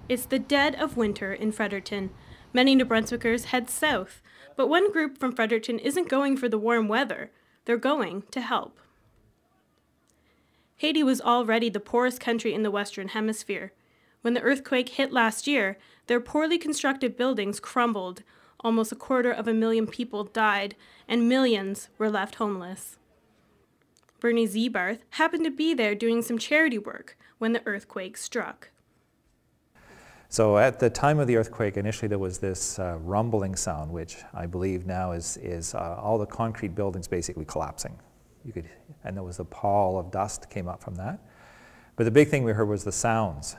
It's the dead of winter in Fredericton. Many New Brunswickers head south, but one group from Fredericton isn't going for the warm weather. They're going to help. Haiti was already the poorest country in the Western Hemisphere. When the earthquake hit last year, their poorly constructed buildings crumbled. Almost 250,000 people died, and millions were left homeless. Bernie Zebarth happened to be there doing some charity work when the earthquake struck. So at the time of the earthquake, initially there was this rumbling sound, which I believe now is all the concrete buildings basically collapsing. And there was a pall of dust came up from that. But the big thing we heard was the sounds.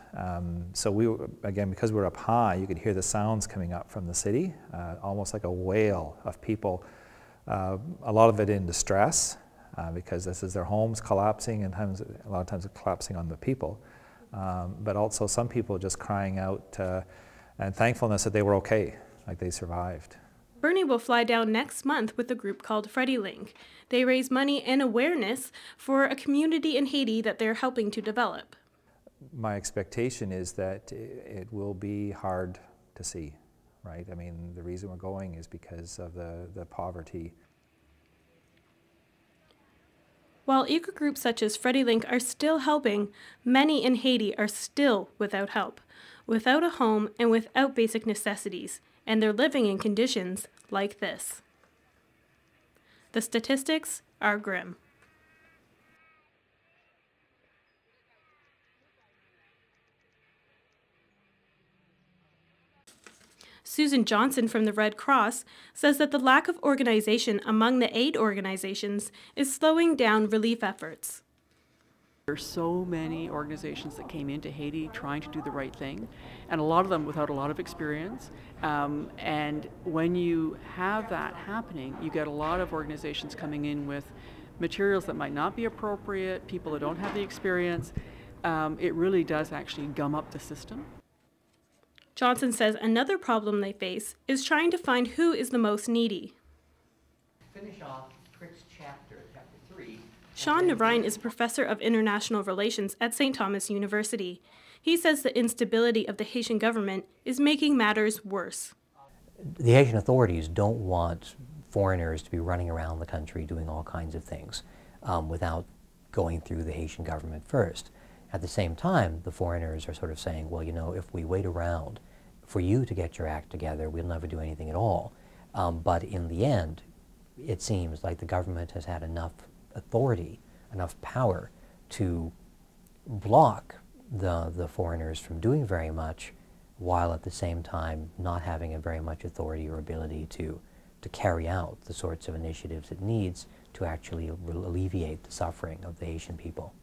So we were, again, because we were up high, you could hear the sounds coming up from the city, almost like a wail of people, a lot of it in distress, because this is their homes collapsing, and a lot of times it's collapsing on the people. But also some people just crying out and thankfulness that they were okay, like they survived. Bernie will fly down next month with a group called Freddie Link. They raise money and awareness for a community in Haiti that they're helping to develop. My expectation is that it will be hard to see, right? I mean, the reason we're going is because of the poverty. While eco-groups such as Freddie Link are still helping, many in Haiti are still without help, without a home and without basic necessities, and they're living in conditions like this. The statistics are grim. Susan Johnson from the Red Cross says that the lack of organization among the aid organizations is slowing down relief efforts. There are so many organizations that came into Haiti trying to do the right thing, and a lot of them without a lot of experience. And when you have that happening, you get a lot of organizations coming in with materials that might not be appropriate, people that don't have the experience. It really does actually gum up the system. Johnson says another problem they face is trying to find who is the most needy. Finish off Crick's chapter 3. Sean Narine is a professor of international relations at St. Thomas University. He says the instability of the Haitian government is making matters worse. The Haitian authorities don't want foreigners to be running around the country doing all kinds of things without going through the Haitian government first. At the same time, the foreigners are sort of saying, well, you know, if we wait around for you to get your act together, we'll never do anything at all. But in the end, it seems like the government has had enough authority, enough power to block the foreigners from doing very much, while at the same time not having a very much authority or ability to carry out the sorts of initiatives it needs to actually alleviate the suffering of the Haitian people.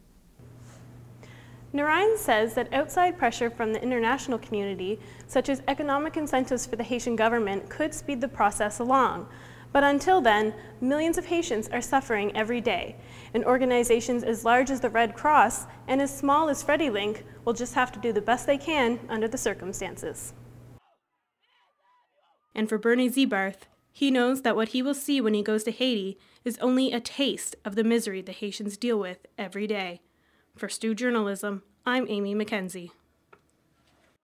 Narine says that outside pressure from the international community, such as economic incentives for the Haitian government, could speed the process along. But until then, millions of Haitians are suffering every day, and organizations as large as the Red Cross and as small as Freddie Link will just have to do the best they can under the circumstances. And for Bernie Zebarth, he knows that what he will see when he goes to Haiti is only a taste of the misery the Haitians deal with every day. For Stu Journalism, I'm Amy MacKenzie.